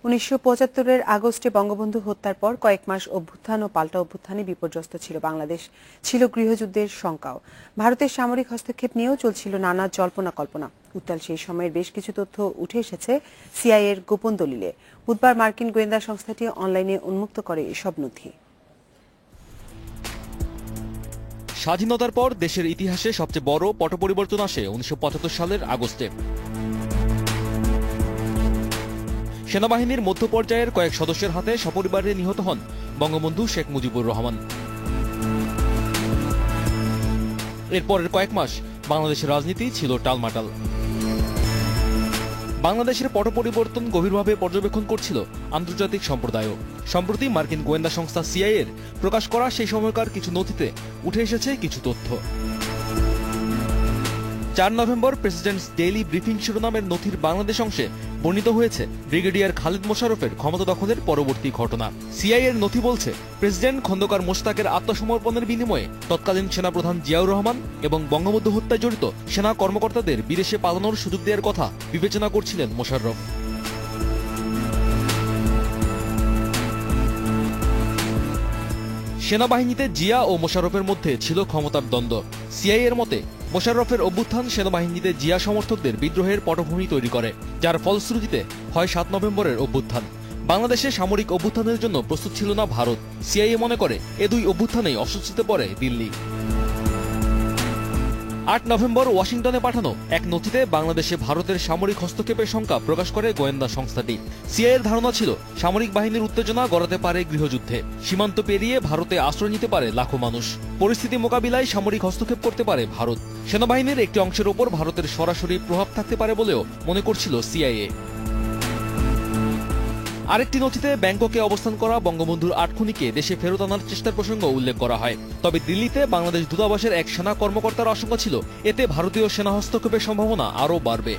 ১৯৭৫-এর আগস্টে বঙ্গবন্ধু হত্যার পর কয়েক মাস অভ্যুত্থান ও পাল্টা অভ্যুত্থানে বিপর্যস্ত ছিল বাংলাদেশ। ছিল গৃহযুদ্ধের শঙ্কাও। ভারতের সামরিক হস্তক্ষেপ নিয়েও চলছিল নানা জল্পনা কল্পনা। উত্তাল সেই সময়ের বেশ কিছু তথ্য উঠে এসেছে সিআইএর গোপন দলিলে। বুধবার মার্কিন গোয়েন্দা সংস্থাটি অনলাইনে উন্মুক্ত করে এসব নথি। স্বাধীনতার পর দেশের ইতিহাসে সবচেয়ে বড় পট পরিবর্তন আসে ১৯৭৫ সালের আগস্টে। সেনাবাহিনীর মধ্য পর্যায়ের কয়েক সদস্যের হাতে সপরিবারে নিহত হন বঙ্গবন্ধু শেখ মুজিবুর রহমান। এরপরের কয়েক মাস বাংলাদেশের রাজনীতি ছিল টালমাটাল। বাংলাদেশের পট পরিবর্তন গভীরভাবে পর্যবেক্ষণ করছিল আন্তর্জাতিক সম্প্রদায়ও। সম্প্রতি মার্কিন গোয়েন্দা সংস্থা সিআইএর প্রকাশ করা সেই সময়কার কিছু নথিতে উঠে এসেছে কিছু তথ্য। ৪ নভেম্বর প্রেসিডেন্টস ডেইলি ব্রিফিং শিরোনামের নথির বাংলাদেশ অংশে বর্ণিত হয়েছে ব্রিগেডিয়ার খালিদ মোশাররফের ক্ষমতা দখলের পরবর্তী ঘটনা। সিআইএর নথি বলছে, প্রেসিডেন্ট খন্দকার মোশতাকের আত্মসমর্পণের বিনিময়ে তৎকালীন সেনাপ্রধান জিয়াউর রহমান এবং বঙ্গবন্ধু হত্যায় জড়িত সেনা কর্মকর্তাদের বিদেশে পালানোর সুযোগ দেওয়ার কথা বিবেচনা করছিলেন মোশাররফ। সেনাবাহিনীতে জিয়া ও মোশাররফের মধ্যে ছিল ক্ষমতার দ্বন্দ্ব। সিআইএর মতে, মোশাররফের অভ্যুত্থান সেনাবাহিনীতে জিয়া সমর্থকদের বিদ্রোহের পটভূমি তৈরি করে, যার ফলশ্রুতিতে হয় ৭ নভেম্বরের অভ্যুত্থান। বাংলাদেশে সামরিক অভ্যুত্থানের জন্য প্রস্তুত ছিল না ভারত। সিআইএ মনে করে এ দুই অভ্যুত্থানেই অস্বস্তিতে পড়ে দিল্লি। ৮ নভেম্বর ওয়াশিংটনে পাঠানো এক নথিতে বাংলাদেশে ভারতের সামরিক হস্তক্ষেপের শঙ্কা প্রকাশ করে গোয়েন্দা সংস্থাটি। সিআইএর ধারণা ছিল সামরিক বাহিনীর উত্তেজনা গড়াতে পারে গৃহযুদ্ধে। সীমান্ত পেরিয়ে ভারতে আশ্রয় নিতে পারে লাখো মানুষ। পরিস্থিতি মোকাবিলায় সামরিক হস্তক্ষেপ করতে পারে ভারত। সেনাবাহিনীর একটি অংশের ওপর ভারতের সরাসরি প্রভাব থাকতে পারে বলেও মনে করছিল সিআইএ। আরেকটি নথিতে ব্যাংককে অবস্থান করা বঙ্গবন্ধুর ৮ খুনিকে দেশে ফেরত আনার চেষ্টার প্রসঙ্গ উল্লেখ করা হয়। তবে দিল্লিতে বাংলাদেশ দূতাবাসের এক সেনা কর্মকর্তার আশঙ্কা ছিল এতে ভারতীয় সেনা হস্তক্ষেপের সম্ভাবনা আরও বাড়বে।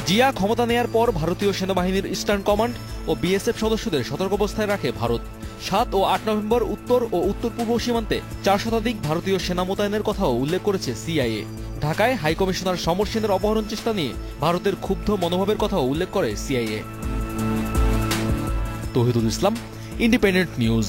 জিয়া ক্ষমতা নেয়ার পর ভারতীয় সেনাবাহিনীর ইস্টার্ন কমান্ড ও বিএসএফ সদস্যদের সতর্কাবস্থায় রাখে ভারত। ৭ ও ৮ নভেম্বর উত্তর ও উত্তর পূর্ব সীমান্তে ৪ শতাধিক ভারতীয় সেনা মোতায়েনের কথাও উল্লেখ করেছে সিআইএ। ঢাকায় হাইকমিশনার সমর সেনের অপহরণ চেষ্টা নিয়ে ভারতের ক্ষুব্ধ মনোভাবের কথাও উল্লেখ করে সিআইএ। তৌহিদুল ইসলাম, ইন্ডিপেন্ডেন্ট নিউজ।